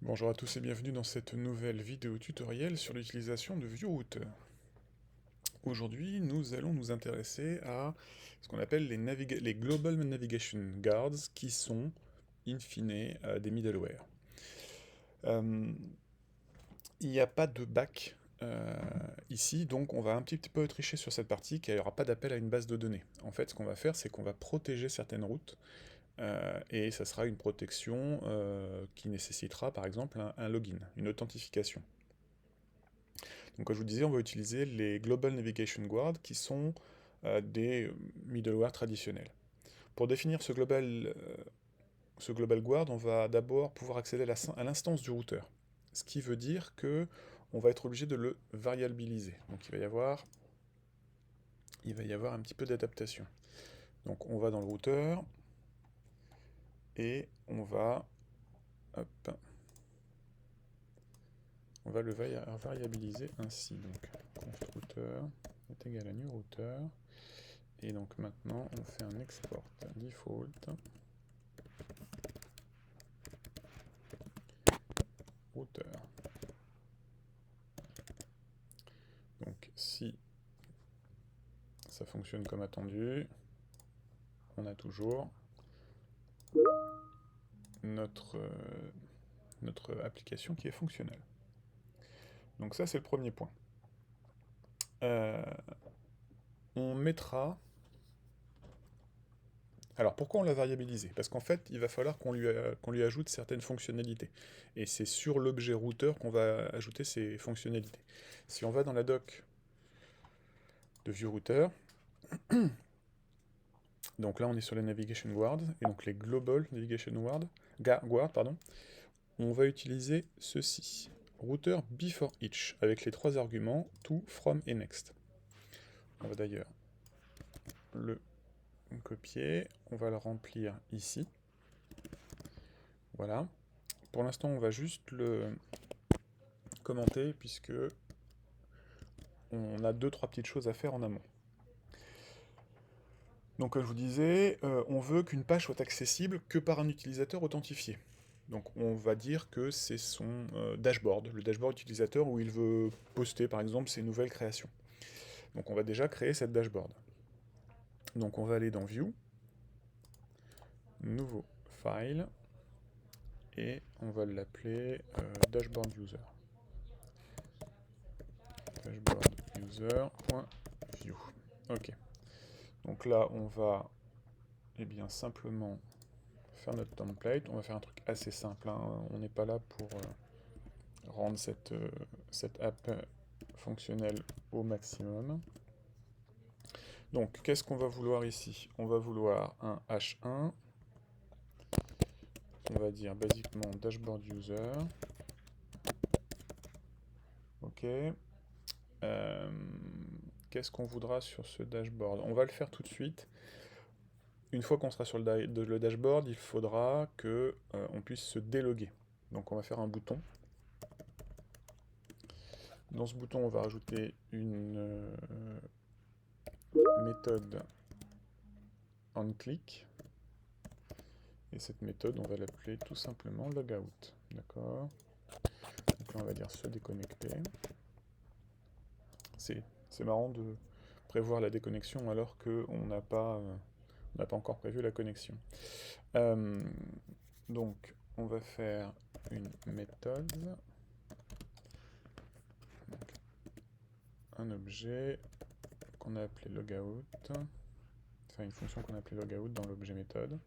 Bonjour à tous et bienvenue dans cette nouvelle vidéo tutoriel sur l'utilisation de ViewRouter. Aujourd'hui, nous allons nous intéresser à ce qu'on appelle les Global Navigation Guards, qui sont, in fine, des middleware. Il n'y a pas de back ici, donc on va un petit peu tricher sur cette partie, car il n'y aura pas d'appel à une base de données. En fait, ce qu'on va faire, c'est qu'on va protéger certaines routes, et ça sera une protection qui nécessitera par exemple un login, une authentification. Donc comme je vous disais, on va utiliser les Global Navigation Guard qui sont des middleware traditionnels. Pour définir ce global Guard, on va d'abord pouvoir accéder à l'instance du routeur. Ce qui veut dire que on va être obligé de le variabiliser. Donc il va y avoir un petit peu d'adaptation. Donc on va dans le routeur et hop, on va le variabiliser ainsi. Donc const router est égal à new router. Et donc maintenant, on fait un export default router. Donc si ça fonctionne comme attendu, on a toujours notre application qui est fonctionnelle. Donc ça, c'est le premier point. Euh, on mettra... Alors pourquoi on l'a variabilisé? Parce qu'en fait, il va falloir qu'on lui ajoute certaines fonctionnalités. Et c'est sur l'objet routeur qu'on va ajouter ces fonctionnalités. Si on va dans la doc de ViewRouter, donc là on est sur les Navigation Guard, et donc les Global Navigation Guard, pardon, on va utiliser ceci. Router before each, avec les trois arguments to, from et next. On va d'ailleurs le copier, on va le remplir ici. Voilà. Pour l'instant, on va juste le commenter, puisque on a deux, trois petites choses à faire en amont. Donc, comme je vous disais, on veut qu'une page soit accessible que par un utilisateur authentifié. Donc on va dire que c'est son dashboard, le dashboard utilisateur où il veut poster par exemple ses nouvelles créations. Donc on va déjà créer cette dashboard. Donc on va aller dans View, Nouveau File, et on va l'appeler Dashboard User. Dashboard User.view. Ok. Donc là on va simplement faire notre template. On va faire un truc assez simple, hein. On n'est pas là pour rendre cette app fonctionnelle au maximum. Donc, qu'est-ce qu'on va vouloir ici? On va vouloir un H1. On va dire basiquement dashboard user. Ok. Qu'est-ce qu'on voudra sur ce dashboard? On va le faire tout de suite. Une fois qu'on sera sur le dashboard, il faudra que on puisse se déloguer. Donc on va faire un bouton. Dans ce bouton, on va rajouter une méthode onClick. Et cette méthode, on va l'appeler tout simplement logout. D'accord? Donc là, on va dire se déconnecter. C'est marrant de prévoir la déconnexion alors qu'on n'a pas encore prévu la connexion. Donc, on va faire une méthode, donc, un objet qu'on a appelé logout, enfin une fonction qu'on a appelée logout dans l'objet méthode.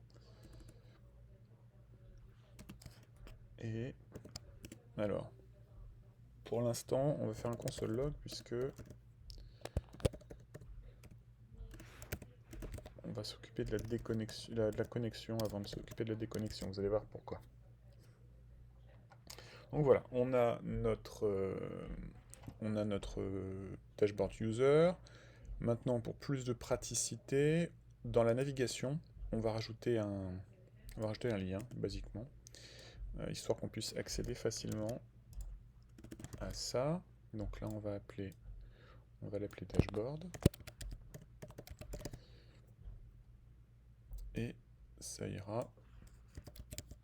Et alors, pour l'instant, on va faire un console log puisque on va s'occuper de la déconnexion, de la connexion avant de s'occuper de la déconnexion. Vous allez voir pourquoi. Donc voilà, on a notre dashboard user. Maintenant, pour plus de praticité, dans la navigation, on va rajouter un lien, basiquement, histoire qu'on puisse accéder facilement à ça. Donc là, on va l'appeler dashboard. Et ça ira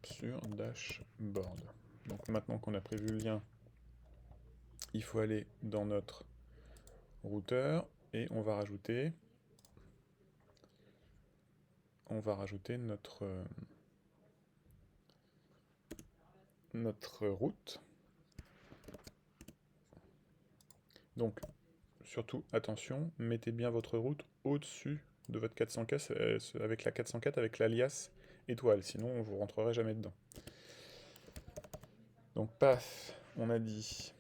sur dashboard. Donc maintenant qu'on a prévu le lien, il faut aller dans notre routeur et on va rajouter notre route. Donc surtout attention, mettez bien votre route au-dessus de votre 404 avec la 404 avec l'alias étoile, sinon vous rentrerez jamais dedans. Donc path, on a dit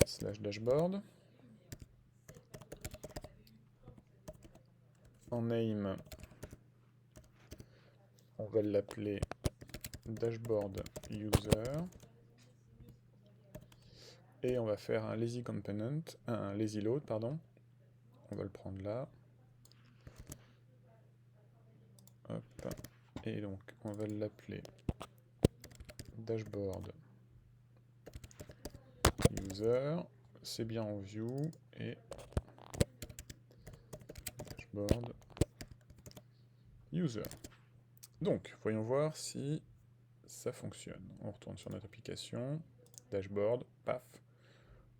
slash dashboard. En name, on va l'appeler dashboard user. Et on va faire un lazy component, un lazy load, pardon. On va le prendre là. Hop. Et donc, on va l'appeler dashboard user. C'est bien en view. Et dashboard user. Donc, voyons voir si ça fonctionne. On retourne sur notre application. Dashboard, paf.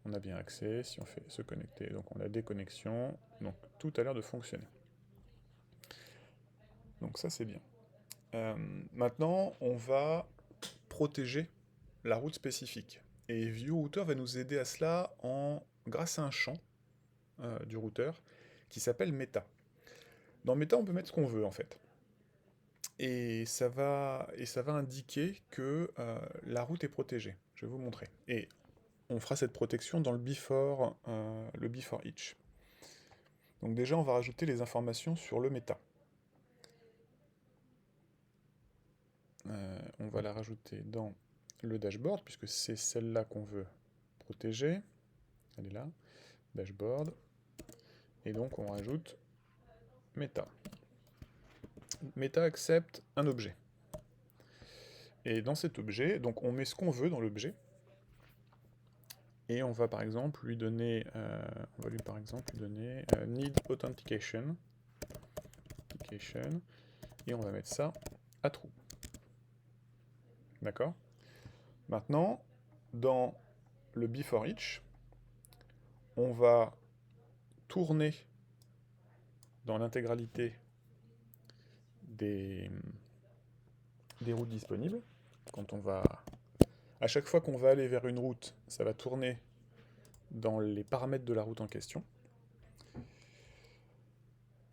On a bien accès. Si on fait se connecter, donc on a des connexions. Donc, tout a l'air de fonctionner. Donc ça, c'est bien. Maintenant, on va protéger la route spécifique. Et ViewRouter va nous aider à cela grâce à un champ du routeur qui s'appelle Meta. Dans Meta, on peut mettre ce qu'on veut en fait. Et ça va indiquer que la route est protégée. Je vais vous montrer. Et on fera cette protection dans le before each. Donc déjà, on va rajouter les informations sur le Meta. On va la rajouter dans le dashboard, puisque c'est celle-là qu'on veut protéger. Elle est là. Dashboard. Et donc on rajoute Meta. Meta accepte un objet. Et dans cet objet, donc on met ce qu'on veut dans l'objet. Et on va par exemple lui donner, need authentication. Et on va mettre ça à true. D'accord? Maintenant, dans le before each, on va tourner dans l'intégralité des routes disponibles. À chaque fois qu'on va aller vers une route, ça va tourner dans les paramètres de la route en question.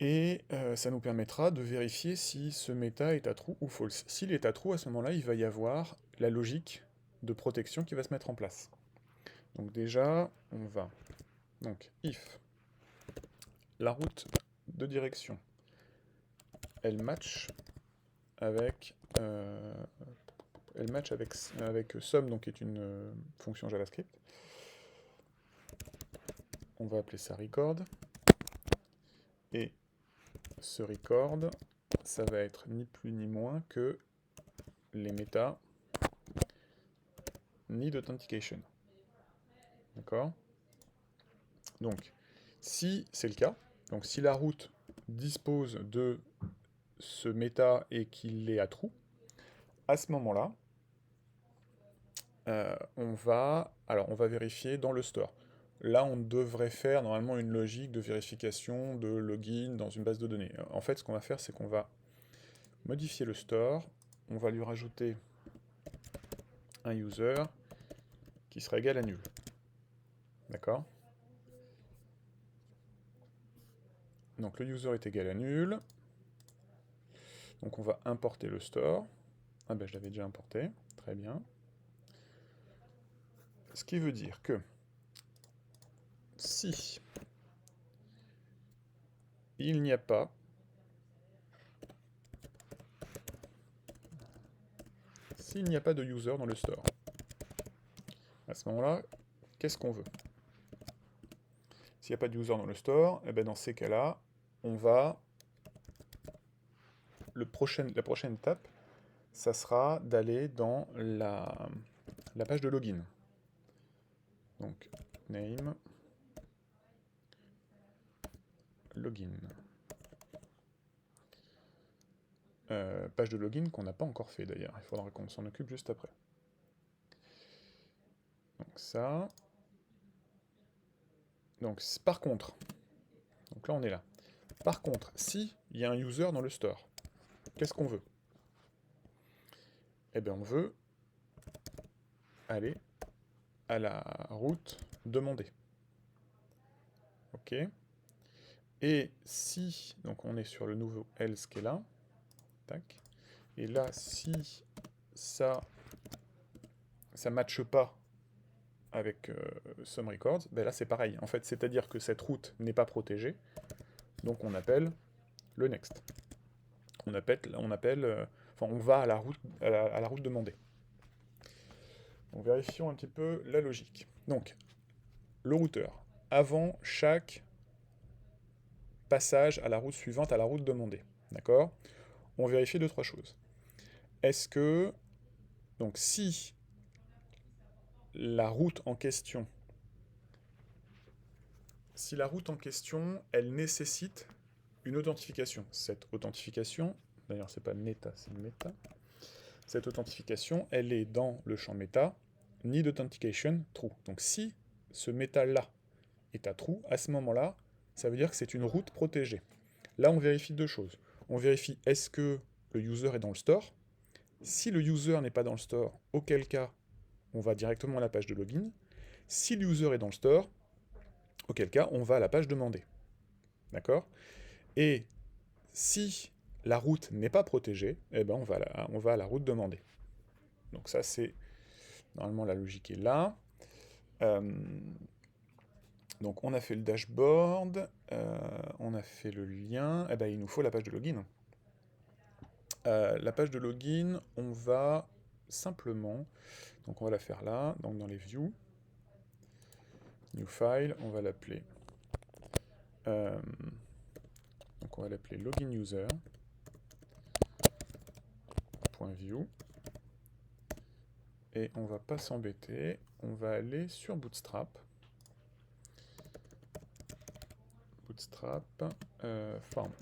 Et ça nous permettra de vérifier si ce méta est à true ou false. S'il est à true, à ce moment-là, il va y avoir la logique de protection qui va se mettre en place. Donc déjà, on va... Donc, if la route de direction, elle match avec sum, donc qui est une fonction JavaScript. On va appeler ça record. Et ce record, ça va être ni plus ni moins que les méta need authentication. D'accord? Donc, si c'est le cas, donc si la route dispose de ce méta et qu'il est à true, à ce moment-là, on va vérifier dans le store. Là, on devrait faire normalement une logique de vérification de login dans une base de données. En fait, ce qu'on va faire, c'est qu'on va modifier le store, on va lui rajouter un user qui sera égal à nul. D'accord? Donc le user est égal à nul. Donc on va importer le store. Ah ben je l'avais déjà importé, très bien. Ce qui veut dire que si il n'y a pas de user dans le store, à ce moment-là, qu'est-ce qu'on veut? S'il n'y a pas de user dans le store, et ben dans ces cas-là, on va... la prochaine étape, ça sera d'aller dans la page de login. Donc, name, login. Page de login qu'on n'a pas encore fait d'ailleurs, il faudra qu'on s'en occupe juste après. Donc ça. Donc par contre, donc là on est là. Par contre, si il y a un user dans le store, qu'est-ce qu'on veut? Eh bien on veut aller à la route demandée. Ok. Et si, donc on est sur le nouveau else qui est là, tac. Et là, si ça matche pas avec some records, ben là c'est pareil. En fait, c'est-à-dire que cette route n'est pas protégée, donc on appelle le next. On appelle, enfin on va à la route, à la route demandée. Donc vérifions un petit peu la logique. Donc le routeur, avant chaque passage à la route suivante, à la route demandée, d'accord? On vérifie deux, trois choses. Est-ce que, donc si la route en question, elle nécessite une authentification. Cette authentification, d'ailleurs c'est pas meta, c'est meta. Cette authentification, elle est dans le champ meta, need authentication, true. Donc si ce meta-là est à true, à ce moment-là, ça veut dire que c'est une route protégée. Là, on vérifie deux choses. On vérifie est-ce que le user est dans le store. Si le user n'est pas dans le store, auquel cas, on va directement à la page de login. Si le user est dans le store, auquel cas, on va à la page demandée. D'accord? Et si la route n'est pas protégée, eh ben on va à la route demandée. Donc ça, c'est... Normalement, la logique est là. Donc on a fait le dashboard, on a fait le lien, et ben il nous faut la page de login. La page de login, on va simplement, donc on va la faire là, donc dans les views, new file, on va l'appeler, donc on va l'appeler login user, .view, et on va pas s'embêter, on va aller sur Bootstrap, Forms.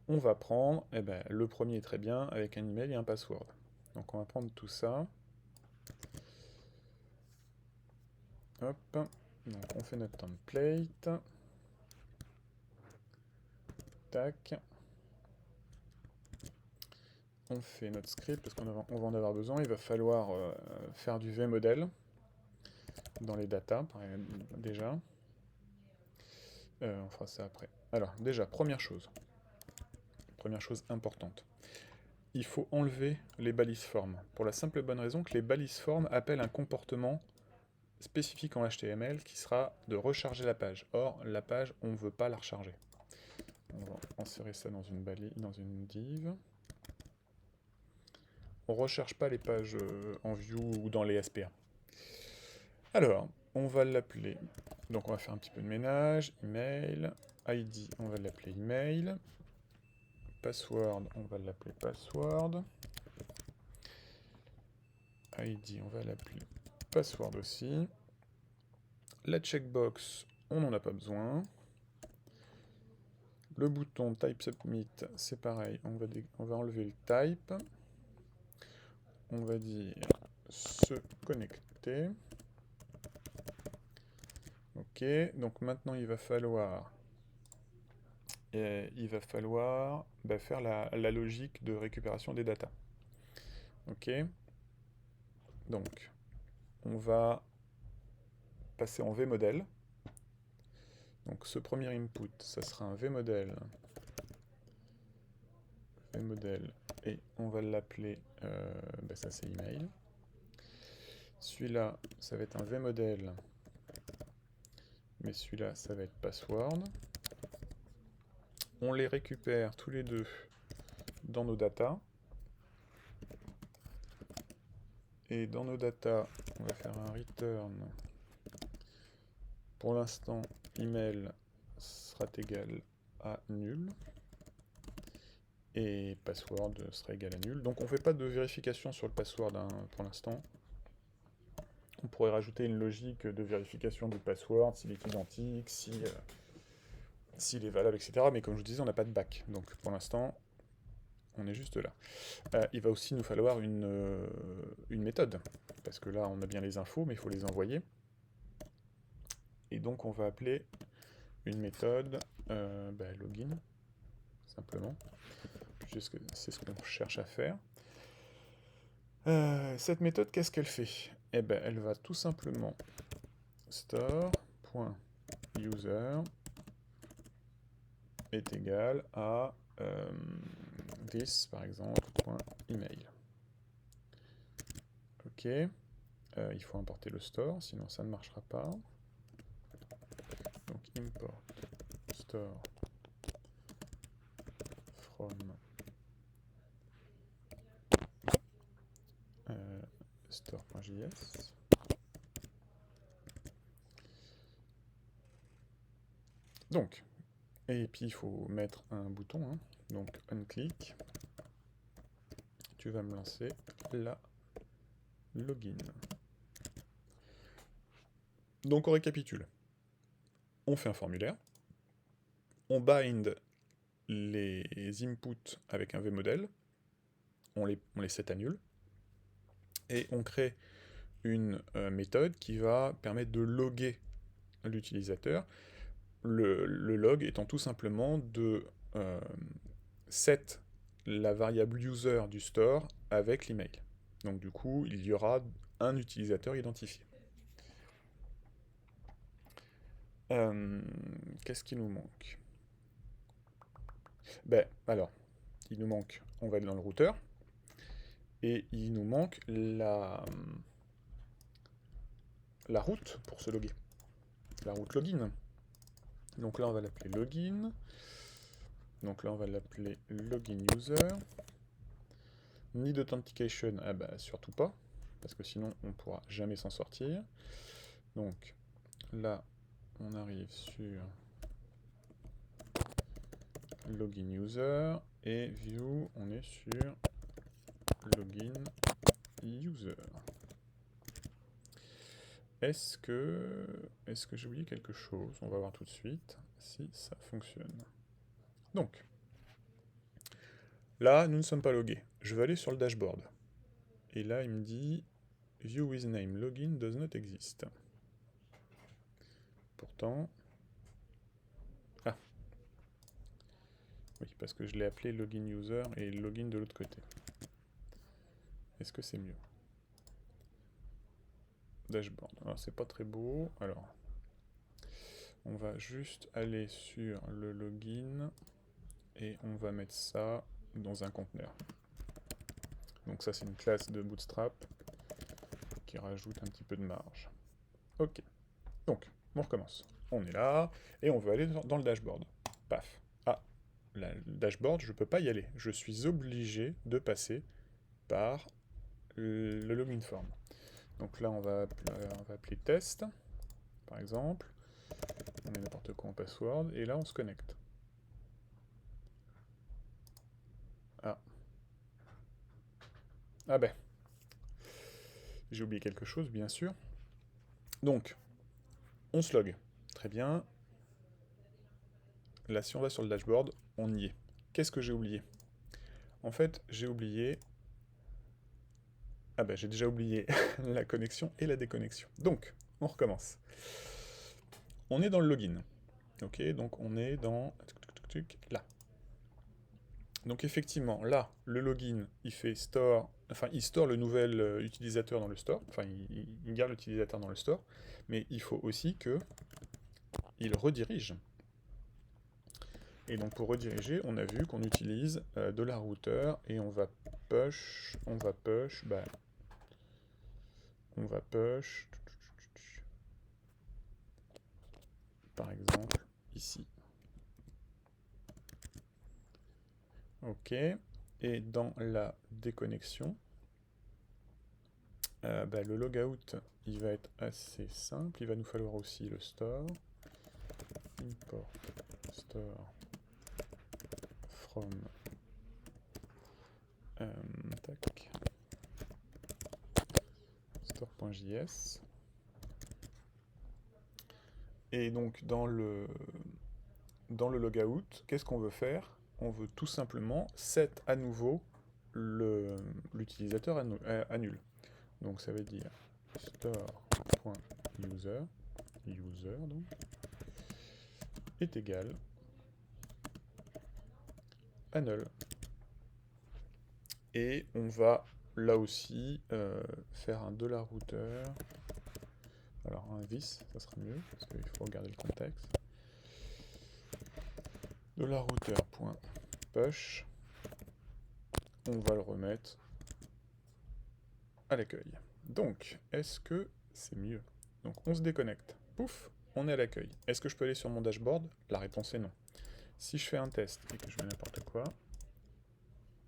On va prendre, eh ben, le premier est très bien, avec un email et un password. Donc on va prendre tout ça. Hop. Donc on fait notre template. Tac. On fait notre script parce qu'on va en avoir besoin. Il va falloir faire du vmodel dans les datas, déjà. On fera ça après. Alors, déjà, première chose importante. Il faut enlever les balises formes. Pour la simple et bonne raison que les balises formes appellent un comportement spécifique en HTML qui sera de recharger la page. Or, la page, on ne veut pas la recharger. On va insérer ça dans une div. On ne recherche pas les pages en view ou dans les SPA. Alors, on va l'appeler. Donc on va faire un petit peu de ménage. Email. ID, on va l'appeler email. Password, on va l'appeler password. ID, on va l'appeler password aussi. La checkbox, on n'en a pas besoin. Le bouton type submit, c'est pareil, on va enlever le type. On va dire se connecter. Ok, donc maintenant il va falloir faire la logique de récupération des datas. Ok, donc on va passer en vmodel. Donc ce premier input, ça sera un vmodel. Et on va l'appeler, ça c'est email. Celui-là, ça va être un vmodel, mais celui-là, ça va être password. On les récupère tous les deux dans nos datas. Et dans nos datas, on va faire un return. Pour l'instant, email sera égal à nul. Et password sera égal à nul. Donc on ne fait pas de vérification sur le password pour l'instant. On pourrait rajouter une logique de vérification du password, s'il est identique, s'il est valable, etc. Mais comme je vous disais, on n'a pas de back. Donc pour l'instant, on est juste là. Il va aussi nous falloir une méthode, parce que là on a bien les infos, mais il faut les envoyer. Et donc on va appeler une méthode login, simplement. C'est ce qu'on cherche à faire. Cette méthode, qu'est-ce qu'elle fait? Eh ben, elle va tout simplement store.user est égal à this, par exemple, .email. Ok. Il faut importer le store, sinon ça ne marchera pas. Donc import store from store.js. Donc, et puis il faut mettre un bouton, hein. Donc onClick. Tu vas me lancer la login. Donc on récapitule. On fait un formulaire. On bind les inputs avec un vmodel. On les set à nul. Et on crée une méthode qui va permettre de loguer l'utilisateur. Le log étant tout simplement de set la variable user du store avec l'email. Donc du coup, il y aura un utilisateur identifié. Qu'est-ce qui nous manque? Ben, alors, il nous manque, on va aller dans le routeur, et il nous manque la route pour se loguer. La route login. Donc là, on va l'appeler login. Donc là, on va l'appeler login user. Need authentication, ah bah surtout pas, parce que sinon on pourra jamais s'en sortir. Donc là, on arrive sur login user et view, on est sur login user. Est-ce que j'ai oublié quelque chose? On va voir tout de suite si ça fonctionne. Donc, là, nous ne sommes pas logués. Je vais aller sur le dashboard. Et là, il me dit view with name login does not exist. Pourtant... Ah. Oui, parce que je l'ai appelé login user et login de l'autre côté. Est-ce que c'est mieux? Dashboard. Alors, c'est pas très beau. Alors, on va juste aller sur le login et on va mettre ça dans un conteneur. Donc ça, c'est une classe de Bootstrap qui rajoute un petit peu de marge. Ok. Donc, on recommence. On est là et on veut aller dans le dashboard. Paf. Ah, le dashboard, je ne peux pas y aller. Je suis obligé de passer par le login form. Donc là, on va appeler test, par exemple. On met n'importe quoi en password, et là, on se connecte. Ah. Ah ben. J'ai oublié quelque chose, bien sûr. Donc, on se log. Très bien. Là, si on va sur le dashboard, on y est. Qu'est-ce que j'ai oublié? En fait, j'ai oublié... Ah ben, j'ai déjà oublié la connexion et la déconnexion. Donc, on recommence. On est dans le login. Ok, donc on est dans... là. Donc effectivement, là, le login, il fait store... Enfin, il store le nouvel utilisateur dans le store. Enfin, il garde l'utilisateur dans le store. Mais il faut aussi que il redirige. Et donc pour rediriger, on a vu qu'on utilise $router et on va push, par exemple, ici. Ok, et dans la déconnexion, le logout, il va être assez simple, il va nous falloir aussi le store, import store from store.js. Et donc dans le logout, qu'est-ce qu'on veut faire? on veut tout simplement set à nouveau l'utilisateur à nul. Donc ça veut dire store.user, user donc, est égal à null. Et on va là aussi faire un $router. Alors un this, ça sera mieux, parce qu'il faut regarder le contexte. $router.push. On va le remettre à l'accueil. Donc, est-ce que c'est mieux? Donc on se déconnecte. Pouf, on est à l'accueil. Est-ce que je peux aller sur mon dashboard? La réponse est non. Si je fais un test et que je fais n'importe quoi,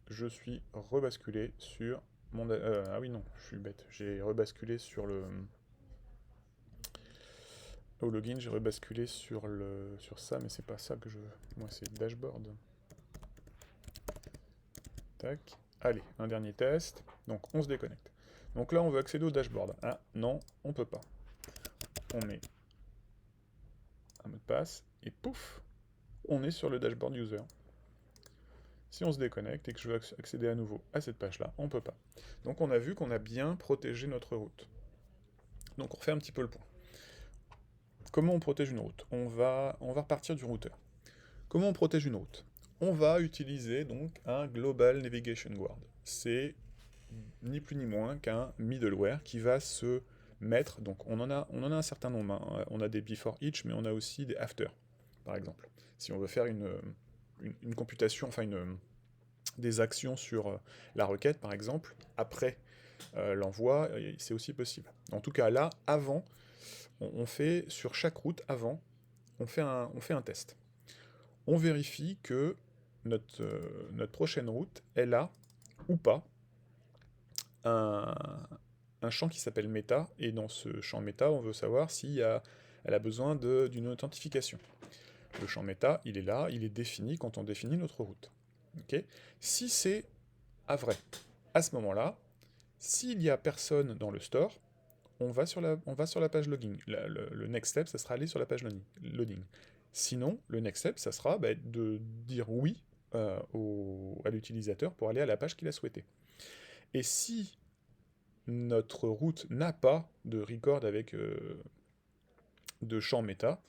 je suis rebasculé sur mon... ah oui, non, je suis bête. J'ai rebasculé sur le... Au login, j'ai rebasculé sur ça, mais c'est pas ça que je veux. Moi, c'est dashboard. Tac. Allez, un dernier test. Donc, on se déconnecte. Donc là, on veut accéder au dashboard. Ah, non, on peut pas. On met un mot de passe, et pouf, on est sur le dashboard user. Si on se déconnecte et que je veux accéder à nouveau à cette page-là, on peut pas. Donc on a vu qu'on a bien protégé notre route. Donc on refait un petit peu le point. Comment on protège une route? On va repartir du routeur. Comment on protège une route? On va utiliser donc un Global Navigation Guard. C'est ni plus ni moins qu'un middleware qui va se mettre, donc on en a un certain nombre, hein. On a des before each, mais on a aussi des after, par exemple. Si on veut faire une computation, enfin des actions sur la requête, par exemple, après l'envoi, c'est aussi possible. En tout cas, là, avant, on fait, sur chaque route, avant, on fait un test. On vérifie que notre prochaine route, elle a, ou pas, un champ qui s'appelle meta, et dans ce champ meta, on veut savoir si elle a besoin d'une authentification. Le champ meta, il est là, il est défini quand on définit notre route. Okay. Si c'est à vrai, à ce moment-là, s'il n'y a personne dans le store, on va sur la page logging. Le next step, ça sera aller sur la page loading. Sinon, le next step, ça sera de dire oui à l'utilisateur pour aller à la page qu'il a souhaité. Et si notre route n'a pas de record avec de champ méta,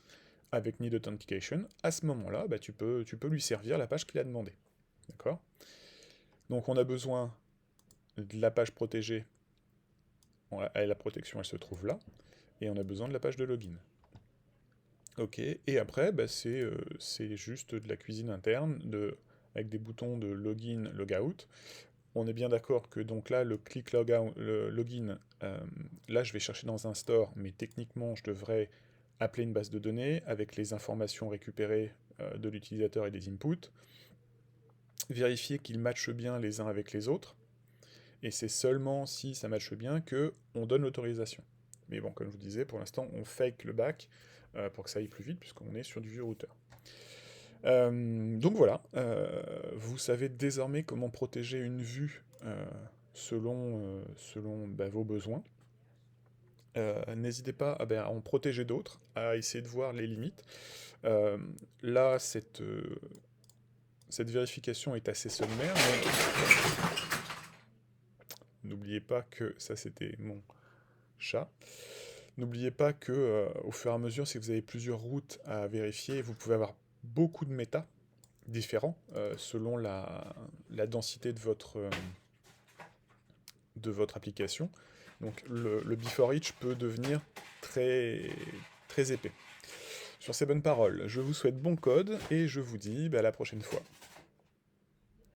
avec need authentication, à ce moment-là, tu peux lui servir la page qu'il a demandé. D'accord? Donc on a besoin de la page protégée. La protection, elle se trouve là. Et on a besoin de la page de login. Ok, et après, c'est juste de la cuisine interne, avec des boutons de login, logout. On est bien d'accord que donc là, le click login, là je vais chercher dans un store, mais techniquement je devrais appeler une base de données avec les informations récupérées de l'utilisateur et des inputs, vérifier qu'ils matchent bien les uns avec les autres, et c'est seulement si ça matche bien que on donne l'autorisation. Mais bon, comme je vous disais, pour l'instant on fake le back pour que ça aille plus vite, puisqu'on est sur du vieux routeur. Donc voilà, vous savez désormais comment protéger une vue selon vos besoins. N'hésitez pas à en protéger d'autres, à essayer de voir les limites. Là, cette vérification est assez sommaire, mais n'oubliez pas que ça c'était mon chat. N'oubliez pas que au fur et à mesure, si vous avez plusieurs routes à vérifier, vous pouvez avoir beaucoup de méta différents selon la densité de votre application. Donc le before each peut devenir très, très épais. Sur ces bonnes paroles, je vous souhaite bon code et je vous dis à la prochaine fois.